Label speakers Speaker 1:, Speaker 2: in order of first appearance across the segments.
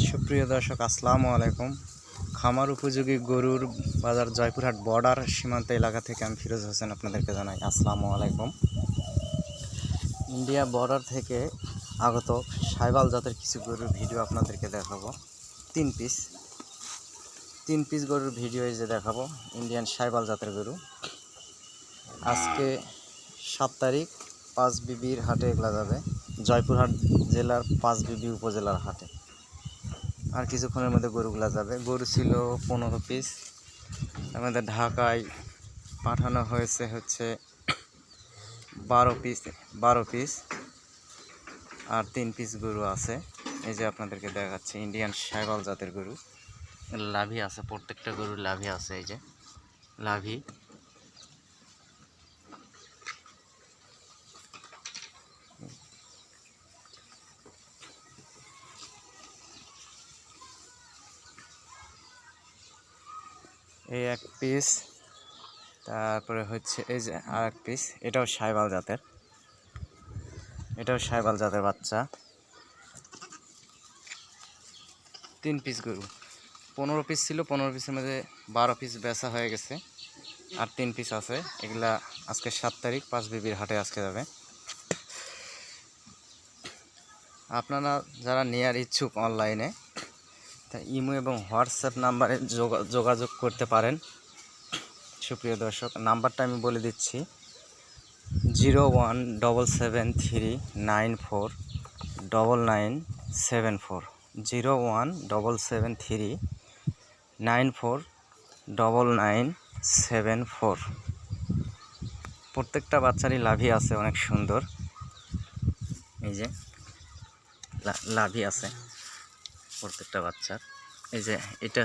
Speaker 1: সুপ্রিয় দর্শক, আসসালামু আলাইকুম। খামার উপযোগী গরুর বাজার জয়পুরহাট বর্ডার সীমান্ত এলাকা থেকে আমি ফিরোজ হোসেন আপনাদেরকে জানাই আসসালামু আলাইকুম। ইন্ডিয়া বর্ডার থেকে আগত সাইবাল জাতের কিছু গরুর ভিডিও আপনাদেরকে দেখাবো। তিন পিস গরুর ভিডিও এই যে দেখাবো, ইন্ডিয়ান সাইবাল জাতের গরু। আজকে 7 তারিখ 5 বিবির হাটে এগুলা যাবে, জয়পুরহাট জেলার 5 বিবি উপজেলার হাটে। আর কিছুক্ষণের মধ্যে গরুগুলা যাবে। গরু ছিল 15 পিস, আমাদের ঢাকায় পাঠানো হয়েছে হচ্ছে 12 পিস আর 3 পিস গরু আছে। এই যে আপনাদেরকে দেখাচ্ছি, ইন্ডিয়ান সাইবাল জাতের গরু। লাভি আছে, প্রত্যেকটা গরুর লাভি আছে। এই যে লাভি, এই এক পিস, তারপরে হচ্ছে এই যে আর এক পিস, এটাও সাইবাল জাতের বাচ্চা। 3 পিস গরু, 15 পিস ছিল, 15 পিসের মধ্যে 12 পিস বেচা হয়ে গেছে, আর 3 পিস আছে। এগুলা আজকে 7 তারিখ 5 বিবির হাটে আজকে যাবে। আপনারা যারা নেওয়ার ইচ্ছুক অনলাইনে, তা ইমো এবং হোয়াটসঅ্যাপ নাম্বারে যোগাযোগ করতে পারেন। সুপ্রিয় দর্শক, নাম্বারটা আমি বলে দিচ্ছি, 01773949974, 01773949974। প্রত্যেকটা বাচ্চারই লাভি আছে, অনেক সুন্দর। এই যে লাভি আছে প্রত্যেকটা বাচ্চার। এই যে এটা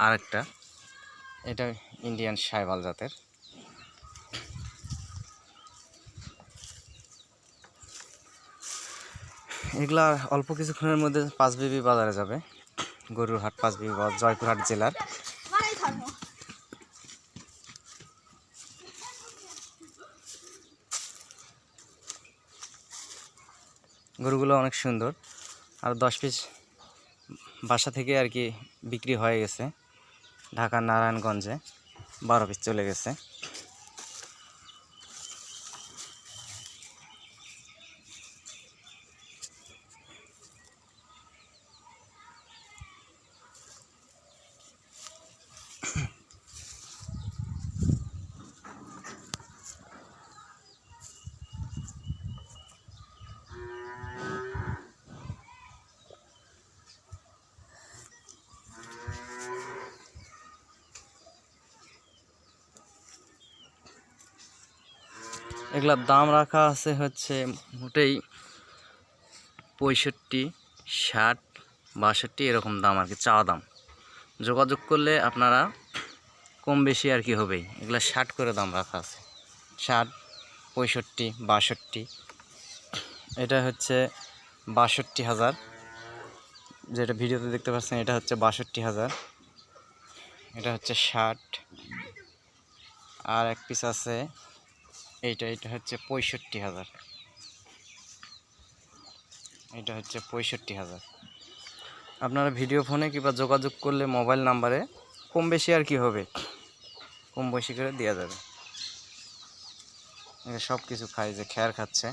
Speaker 1: আরেকটা, এটা ইন্ডিয়ান সাইবাল জাতের। এগুলা অল্প কিছুক্ষণের মধ্যে 5 বিবি বাজারে যাবে। গরুর হাট 5 বিবি বাজার, জয়পুরহাট জেলার। গরুগুলো অনেক সুন্দর। আর 10 পিস বাসা থেকে আর কি বিক্রি হয়ে গেছে, ঢাকার নারায়ণগঞ্জে 12 পিস চলে গেছে। এগুলার দাম রাখা আছে হচ্ছে মোটেই 65, 60, 62 এরকম দাম আর কি, চাওয়া দাম। যোগাযোগ করলে আপনারা কম বেশি আর কি হবেই। এগুলা 60 করে দাম রাখা আছে, 60, 65, 62। এটা হচ্ছে 62,000, যেটা ভিডিওতে দেখতে পাচ্ছেন, এটা হচ্ছে 62,000। এটা হচ্ছে 60। আর এক পিস আছে এটা হচ্ছে 65,000। এটা হচ্ছে 65,000। আপনারা ভিডিও ফোনে কিংবা যোগাযোগ করলে মোবাইল নাম্বারে কম বেশি আর কি হবে, কম বেশি করে দেওয়া যাবে। সব কিছু খায়, যে খ্যার খাচ্ছে।